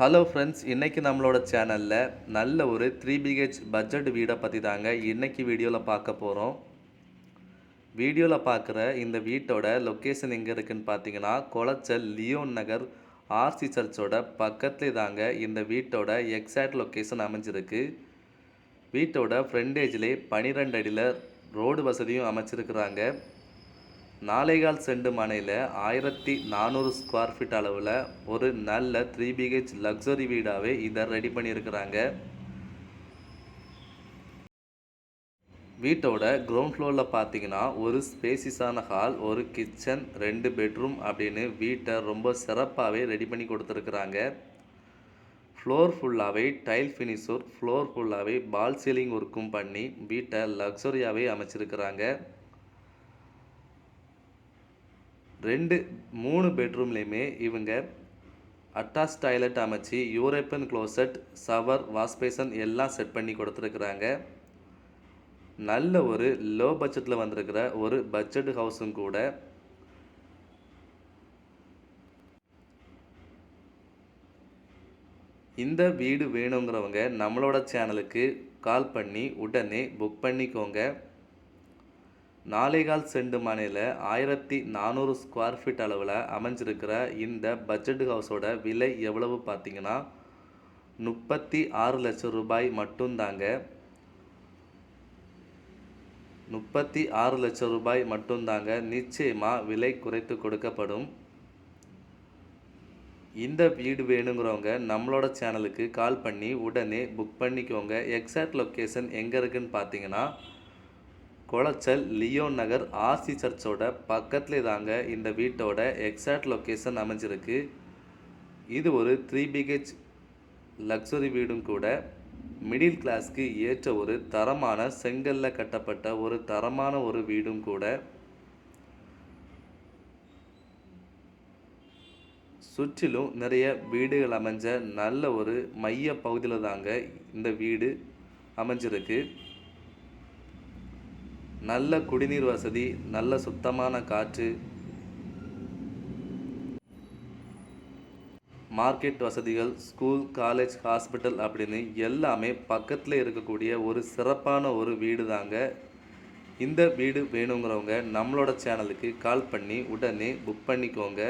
Hello friends, இன்றைக்கி நம்மளோட சேனலில் நல்ல ஒரு 3 BH பட்ஜெட் வீடை பற்றி தாங்க இன்றைக்கி வீடியோவில் பார்க்க போகிறோம். வீடியோவில் பார்க்குற இந்த வீட்டோட லொக்கேஷன் எங்கே இருக்குதுன்னு பார்த்தீங்கன்னா, குளச்சல் லியோன் நகர் ஆர்சி சர்ச்சோட பக்கத்துலேயே தாங்க இந்த வீட்டோட எக்ஸாக்ட் லொக்கேஷன் அமைஞ்சிருக்கு. வீட்டோட ஃப்ரண்டேஜ்லேயே 12 அடியில் ரோடு வசதியும் அமைச்சிருக்கிறாங்க. 4.25 சென்ட் மனையில் 1400 ஸ்கொயர் ஃபீட் அளவில் ஒரு நல்ல 3 BH லக்ஸரி வீடாகவே இதை ரெடி பண்ணியிருக்கிறாங்க. வீட்டோட கிரவுண்ட் ஃப்ளோரில் பார்த்தீங்கன்னா ஒரு ஸ்பேசிஸான ஹால், ஒரு கிச்சன், 2 பெட்ரூம் அப்படின்னு வீட்டை ரொம்ப சிறப்பாகவே ரெடி பண்ணி கொடுத்துருக்குறாங்க. ஃப்ளோர் ஃபுல்லாகவே டைல் ஃபினிஷர், ஃப்ளோர் ஃபுல்லாகவே பால் சீலிங் ஒர்க்கும் பண்ணி வீட்டை லக்ஸரியாகவே அமைச்சிருக்கிறாங்க. 3 பெட்ரூம்லேயுமே இவங்க அட்டாச் டாய்லெட் அமைச்சு யூரோப்பியன் க்ளோசட், ஷவர், வாஷ்பேசன் எல்லாம் செட் பண்ணி கொடுத்துருக்குறாங்க. நல்ல ஒரு லோ பட்ஜெட்டில் வந்திருக்கிற ஒரு பட்ஜெட் ஹவுஸும் கூட. இந்த வீடு வேணுங்கிறவங்க நம்மளோட சேனலுக்கு கால் பண்ணி உடனே புக் பண்ணிக்கோங்க. 4.25 சென்ட் மனையில் 1400 ஸ்கொயர் ஃபீட் அளவில் அமைஞ்சிருக்கிற இந்த பட்ஜெட் ஹவுஸோட விலை எவ்வளவு பார்த்தீங்கன்னா 36 லட்சம் ரூபாய் மட்டும்தாங்க. 36 லட்சம் ரூபாய் மட்டும்தாங்க. நிச்சயமாக விலை குறைத்து கொடுக்கப்படும். இந்த வீடு வேணுங்கிறவங்க நம்மளோட சேனலுக்கு கால் பண்ணி உடனே புக் பண்ணிக்கோங்க. எக்ஸாக்ட் லொக்கேஷன் எங்கே இருக்குதுன்னு பார்த்தீங்கன்னா, குளச்சல் லியோன் நகர் ஆர்சி சர்ச்சோட பக்கத்துலேயே தாங்க இந்த வீட்டோட எக்ஸாக்ட் லொக்கேஷன் அமைஞ்சிருக்கு. இது ஒரு 3 BH லக்ஸரி வீடும் கூட. மிடில் கிளாஸ்க்கு ஏற்ற ஒரு தரமான செங்கல்ல கட்டப்பட்ட ஒரு தரமான ஒரு வீடும் கூட. சுற்றிலும் நிறைய வீடுகள் அமைஞ்ச நல்ல ஒரு மைய பகுதியில் தாங்க இந்த வீடு அமைஞ்சிருக்கு. நல்ல குடிநீர் வசதி, நல்ல சுத்தமான காற்று, மார்க்கெட் வசதிகள், ஸ்கூல், காலேஜ், ஹாஸ்பிட்டல் அப்படின்னு எல்லாமே பக்கத்தில் இருக்கக்கூடிய ஒரு சிறப்பான ஒரு வீடு தாங்க. இந்த வீடு வேணுங்கிறவங்க நம்மளோட சேனலுக்கு கால் பண்ணி உடனே புக் பண்ணிக்கோங்க.